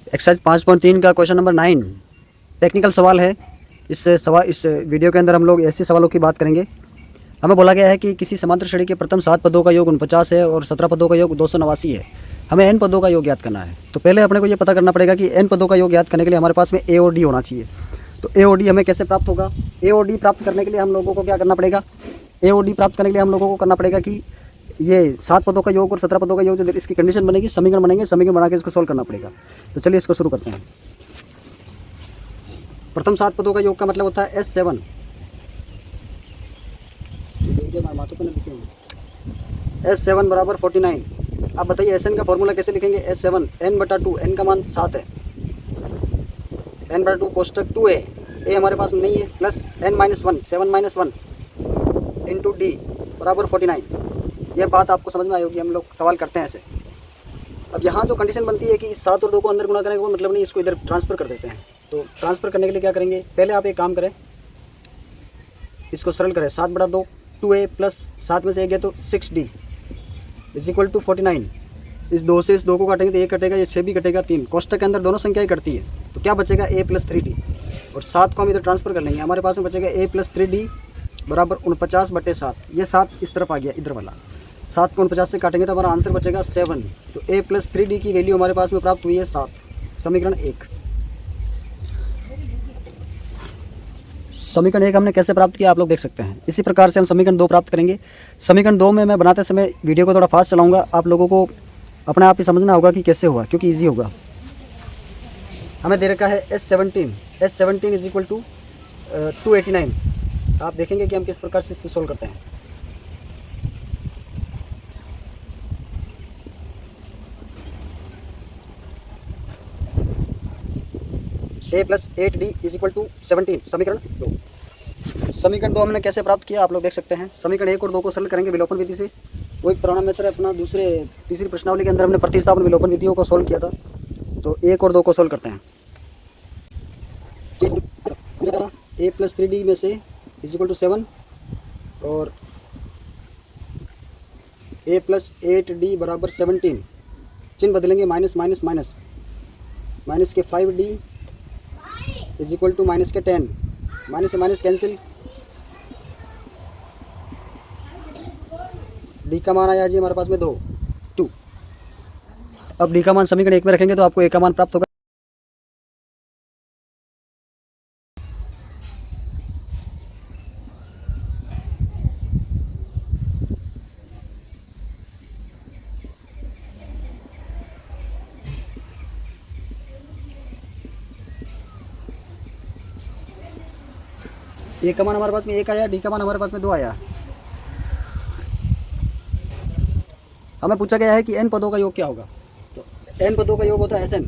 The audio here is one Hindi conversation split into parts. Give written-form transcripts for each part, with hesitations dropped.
एक्सरसाइज 5.3 का क्वेश्चन नंबर 9 टेक्निकल सवाल है। इस वीडियो के अंदर हम लोग ऐसे सवालों की बात करेंगे। हमें बोला गया है कि किसी समांतर श्रेणी के प्रथम 7 पदों का योग 49 है और 17 पदों का योग 289 है। हमें n पदों का योग ज्ञात करना है। तो पहले अपने को ये पता करना पड़ेगा कि n पदों का योग ज्ञात करने के लिए हमारे पास में a और d होना चाहिए। तो a और d हमें कैसे प्राप्त होगा? a और d प्राप्त करने के लिए हम लोगों को क्या करना पड़ेगा? a और d प्राप्त करने के लिए हम लोगों को करना पड़ेगा कि ये 7 पदों का योग और 17 पदों का योग जो इसकी कंडीशन बनेगी, समीकरण बनेंगे, समीकरण बना के इसको सोल्व करना पड़ेगा। तो चलिए इसको शुरू करते हैं। प्रथम 7 पदों का योग का मतलब होता है S7। S7 बराबर 49। आप बताइए Sn का फॉर्मूला कैसे लिखेंगे? S7 n/2, n का मान 7 है, n/2 कोष्टक 2a, a हमारे पास नहीं है, प्लस n-1 7 - 1 इंटू d बराबर 49। यह बात आपको समझ में आई होगी। हम लोग सवाल करते हैं ऐसे। अब यहाँ जो कंडीशन बनती है कि इस 7 और 2 को अंदर गुणा करने का कोई मतलब नहीं, इसको इधर ट्रांसफ़र कर देते हैं। तो ट्रांसफ़र करने के लिए क्या करेंगे? पहले आप एक काम करें, इसको सरल करें। 7/2 2a प्लस 7 में से 1 गया तो 6d इज इक्वल टू 49। इस 2 से इस 2 को काटेंगे तो 1 कटेगा, ये 6 भी कटेगा, 3। कोष्टक के अंदर दोनों संख्याएं कटती है, तो क्या बचेगा? a plus 3d। और 7 को हम इधर ट्रांसफ़र कर लेंगे, हमारे पास में बचेगा a प्लस 3d बराबर 49/7। ये 7 इस तरफ आ गया, इधर वाला 7 को 49 से काटेंगे तो हमारा आंसर बचेगा 7। तो a प्लस 3d की वैल्यू हमारे पास में प्राप्त हुई है 7। समीकरण 1। समीकरण 1 हमने कैसे प्राप्त किया आप लोग देख सकते हैं। इसी प्रकार से हम समीकरण 2 प्राप्त करेंगे। समीकरण 2 में मैं बनाते समय वीडियो को थोड़ा फास्ट चलाऊंगा, आप लोगों को अपने आप ही समझना होगा कि कैसे हुआ, क्योंकि ईजी होगा। हमें दे रखा है S17 इज इक्वल टू 289। आप देखेंगे कि हम किस प्रकार से इससे सोल्व करते हैं। a plus 8d is equal to 17। समीकरण 2। समीकरण 2 हमने कैसे प्राप्त किया आप लोग देख सकते हैं। समीकरण 1 और 2 को सरल करेंगे विलोपन विधि से। वही पुराना मेथड अपना तीसरी प्रश्नावली के अंदर हमने प्रतिस्थापन विलोपन विधियों को सोल्व किया था। तो 1 और 2 को सोल्व करते हैं। a प्लस 3d में से इज इक्वल टू 7 और a प्लस 8d बराबर 17। चिन्ह बदलेंगे, माइनस माइनस माइनस, माइनस के 5d is equal to minus के 10। माइनस से माइनस कैंसिल, डी का मान आया जी हमारे पास में 2। अब डी का मान समीकरण 1 में रखेंगे तो आपको ए का मान प्राप्त होगा। ए का मान हमारे पास में 1 आया, डी का मान हमारे पास में 2 आया। हमें पूछा गया है कि n पदों का योग क्या होगा। तो n पदों का योग होता है Sn।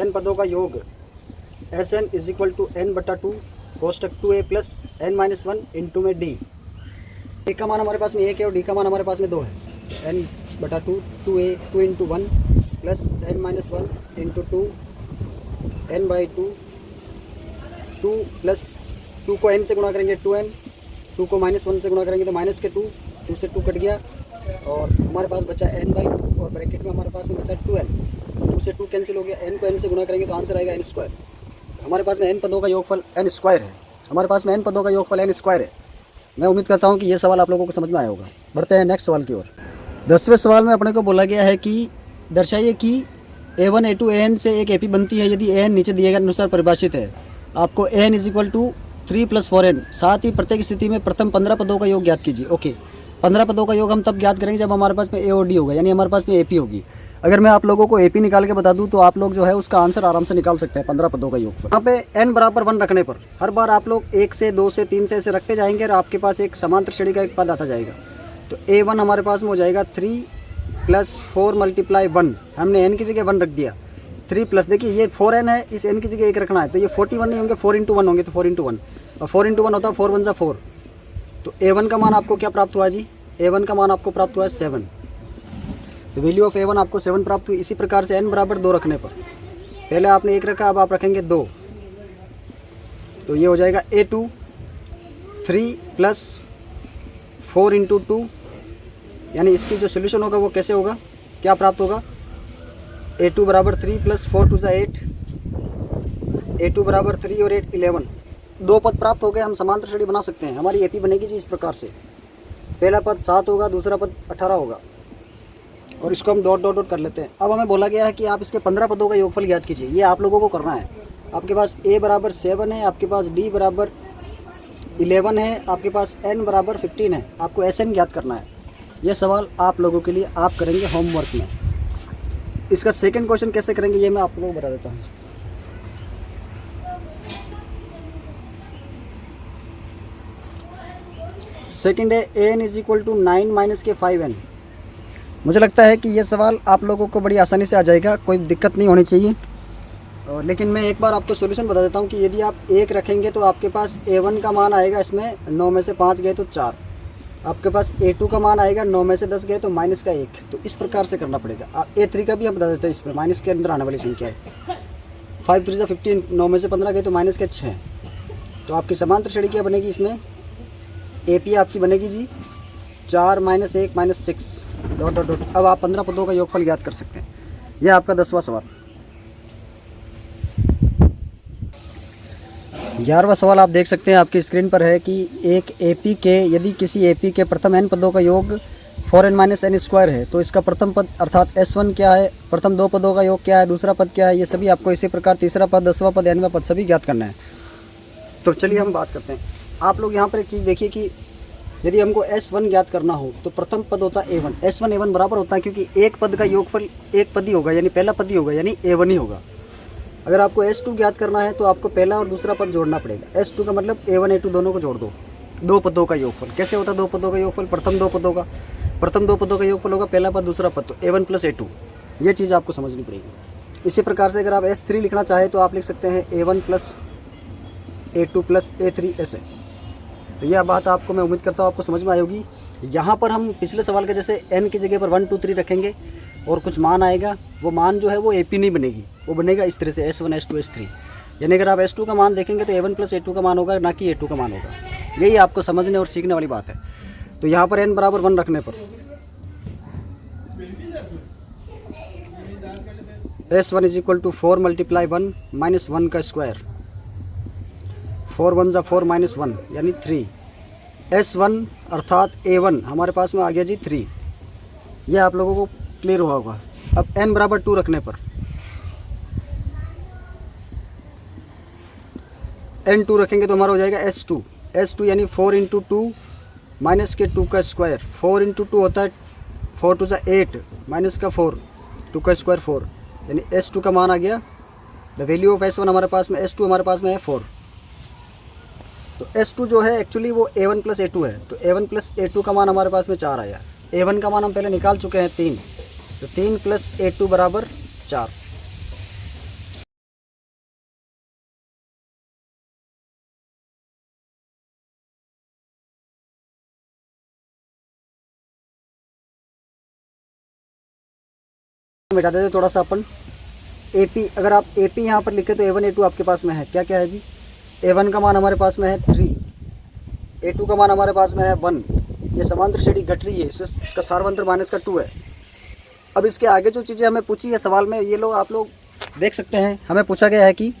n पदों का योग Sn is equal to n/2 कोष्टक 2a प्लस n-1 इंटू में d। ए का मान हमारे पास में 1 है और डी का मान हमारे पास में 2 है। n/2 2a 2 into 1 plus n-1 into 2 n/2 2 plus 2 को n से गुणा करेंगे 2n, 2 को -1 से गुणा करेंगे तो माइनस के 2 से 2 कट गया और हमारे पास बचा n/2 और ब्रैकेट में हमारे पास में बचा 2n। 2 से 2 कैंसिल हो गया, n को n से गुणा करेंगे तो आंसर आएगा n²। हमारे पास में n पदों का योगफल n² है। हमारे पास में n पदों का योगफल n² है। मैं उम्मीद करता हूँ कि ये सवाल आप लोगों को समझ में आया होगा। बढ़ते हैं नेक्स्ट सवाल की ओर। 10वें सवाल में अपने को बोला गया है कि दर्शाइए कि a1 a2 an से एक AP बनती है यदि an नीचे दिए गए अनुसार परिभाषित है। आपको an is equal to 3 + 4n। साथ ही प्रत्येक स्थिति में प्रथम 15 पदों का योग ज्ञात कीजिए। ओके, 15 पदों का योग हम तब ज्ञात करेंगे जब हमारे पास में a और d होगा, यानी हमारे पास में AP होगी। अगर मैं आप लोगों को AP निकाल के बता दूं तो आप लोग जो है उसका आंसर आराम से निकाल सकते हैं 15 पदों का योग। यहाँ पे n बराबर 1 रखने पर हर बार आप लोग 1 से 2 से 3 से ऐसे रखते जाएंगे और आपके पास एक समांतर श्रेणी का एक पद आता जाएगा। तो a1 हमारे पास में हो जाएगा 3 + 4 × 1। हमने n की जगह 1 रख दिया। 3 प्लस, देखिए ये 4n है, इस n की जगह 1 रखना है, तो ये 41 नहीं होंगे, 4 × 1 होंगे, तो 4 × 1 और 4 × 1 होता है 4 × 1 = 4। तो a1 का मान आपको क्या प्राप्त हुआ जी? a1 का मान आपको प्राप्त हुआ है 7। तो वैल्यू ऑफ a1 आपको 7 प्राप्त हुई। इसी प्रकार से n बराबर 2 रखने पर, पहले आपने 1 रखा, अब आप रखेंगे 2, तो ये हो जाएगा a2 3 + 4 × 2, यानी इसकी जो सोल्यूशन होगा वो कैसे होगा क्या प्राप्त होगा, A2 बराबर 3 प्लस 4 टू 8, A2 बराबर 3 और 8 11, दो पद प्राप्त हो गए। हम समांतर श्रेणी बना सकते हैं। हमारी AP बनेगी जी इस प्रकार से, पहला पद 7 होगा, दूसरा पद 18 होगा, और इसको हम डॉट डॉट डॉट कर लेते हैं। अब हमें बोला गया है कि आप इसके 15 पदों का योगफल ज्ञात कीजिए। ये आप लोगों को करना है। आपके पास A बराबर 7 है, आपके पास D बराबर 11 है, आपके पास N बराबर 15 है। आपको SN ज्ञात करना है। ये सवाल आप लोगों के लिए आप करेंगे होमवर्क में। इसका सेकंड क्वेश्चन कैसे करेंगे ये मैं आप लोगों को बता देता हूँ। सेकंड है AN is equal to 9 minus के 5N। मुझे लगता है कि ये सवाल आप लोगों को बड़ी आसानी से आ जाएगा, कोई दिक्कत नहीं होनी चाहिए। और लेकिन मैं एक बार आपको सॉल्यूशन बता देता हूँ कि यदि आप 1 रखेंगे तो आपके पास A1 का मान आएगा, इसमें 9 में से 5 गए तो 4। आपके पास A2 का मान आएगा, 9 में से 10 गए तो माइनस का 1। तो इस प्रकार से करना पड़ेगा। A3 का भी हम बता देते हैं, इसमें माइनस के अंदर आने वाली संख्या है। 5 3 15, 9 में से 15 गए तो माइनस के 6। तो आपकी समांतर श्रेणी क्या बनेगी, इसमें AP आपकी बनेगी जी 4 minus 1 minus 6 dot dot dot. अब आप 15 पदों का योगफल ज्ञात कर सकते हैं। यह आपका 10वां सवाल। 11वां सवाल आप देख सकते हैं आपकी स्क्रीन पर है कि एक AP के यदि किसी AP के प्रथम n पदों का योग 4n माइनस n स्क्वायर है तो इसका प्रथम पद अर्थात S1 क्या है, प्रथम 2 पदों का योग क्या है, दूसरा पद क्या है, ये सभी आपको इसी प्रकार तीसरा पद, 10वां पद, nवां पद सभी ज्ञात करना है। तो चलिए हम बात करते हैं। आप लोग यहाँ पर एक चीज़ देखिए कि यदि हमको S1 ज्ञात करना हो तो प्रथम पद होता है A1। S1 A1 बराबर होता है, क्योंकि एक पद का योगफल एक पद ही होगा, यानी पहला पद ही होगा, यानी A1 ही होगा। अगर आपको S2 ज्ञात करना है तो आपको पहला और दूसरा पद जोड़ना पड़ेगा। S2 का मतलब A1 A2 दोनों को जोड़ दो। दो पदों का योगफल कैसे होता है? दो पदों का योगफल प्रथम दो पदों का योगफल होगा पहला पद दूसरा पद, तो A1 प्लस A2। ये चीज़ आपको समझनी पड़ेगी। इसी प्रकार से अगर आप S3 लिखना चाहें तो आप लिख सकते हैं A1 plus A2 plus A3 ऐसे। तो यह बात आपको मैं उम्मीद करता हूँ आपको समझ में आएगी। यहाँ पर हम पिछले सवाल के जैसे n की जगह पर 1 2 3 रखेंगे और कुछ मान आएगा, वो मान जो है वो AP नहीं बनेगी, वो बनेगा इस तरह से S1 S2 S3। यानी अगर आप S2 का मान देखेंगे तो A1 प्लस A2 का मान होगा, ना कि A2 का मान होगा। यही आपको समझने और सीखने वाली बात है। तो यहाँ पर n बराबर 1 रखने पर S1 is equal to 4 multiply 1 minus 1 का स्क्वायर, 4 1 जा 4 माइनस 1 यानी 3। S1 अर्थात A1 हमारे पास में आ गया जी 3। यह आप लोगों को क्लियर हुआ होगा। अब n बराबर 2 रखने पर n2 रखेंगे तो हमारा हो जाएगा S2 यानी 4 इंटू 2 माइनस के 2 का स्क्वायर। 4 इंटू 2 होता है 4 2 8 माइनस का 4, 2 का स्क्वायर 4, यानी S2 का मान आ गया। द वैल्यू ऑफ S1 हमारे पास में, S2 हमारे पास में है 4। तो S2 जो है एक्चुअली वो A1 प्लस A2 है। तो A1 प्लस A2 का मान हमारे पास में 4 आया। A1 का मान हम पहले निकाल चुके हैं 3, तो 3 प्लस A2 बराबर 4। मिटा देते थोड़ा सा अपन AP। अगर आप AP यहाँ पर लिखे तो A1 A2 आपके पास में है, क्या क्या है जी? A1 का मान हमारे पास में है 3, A2 का मान हमारे पास में है 1। ये समांतर श्रेणी घट रही है, इसका सार्वंतर माइनस का 2 है। अब इसके आगे जो चीज़ें हमें पूछी है सवाल में, ये लोग आप लोग देख सकते हैं। हमें पूछा गया है कि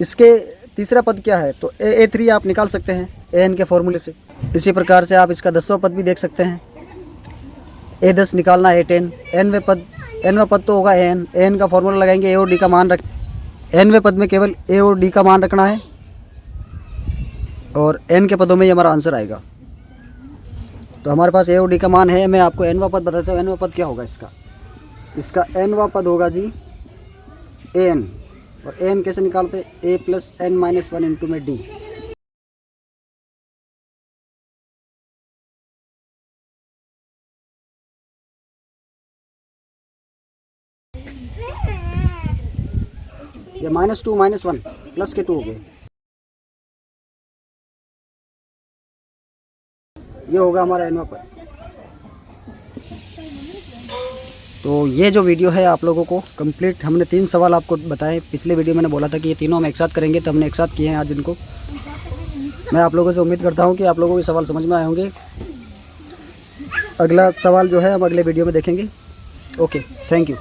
इसके तीसरा पद क्या है, तो A3 आप निकाल सकते हैं AN के फॉर्मूले से। इसी प्रकार से आप इसका 10वां पद भी देख सकते हैं। A10 निकालना है A10। nवां पद तो होगा AN का फॉर्मूला लगाएंगे, A और D का मान रख, nवें पद में केवल A और D का मान रखना है और n के पदों में ये हमारा आंसर आएगा। तो हमारे पास A और D का मान है। मैं आपको nवां पद बताता हूँ। nवां पद क्या होगा इसका nवां पद होगा जी AN। और AN कैसे निकालते? A plus n minus 1 into में D। ये -2 -1 प्लस के 2 हो गए। ये होगा हमारा nवां पद। तो ये जो वीडियो है आप लोगों को कंप्लीट, हमने 3 सवाल आपको बताए। पिछले वीडियो मैंने बोला था कि ये तीनों हम एक साथ करेंगे, तो हमने एक साथ किए हैं आज इनको। मैं आप लोगों से उम्मीद करता हूँ कि आप लोगों को ये सवाल समझ में आए होंगे। अगला सवाल जो है हम अगले वीडियो में देखेंगे। Okay, thank you.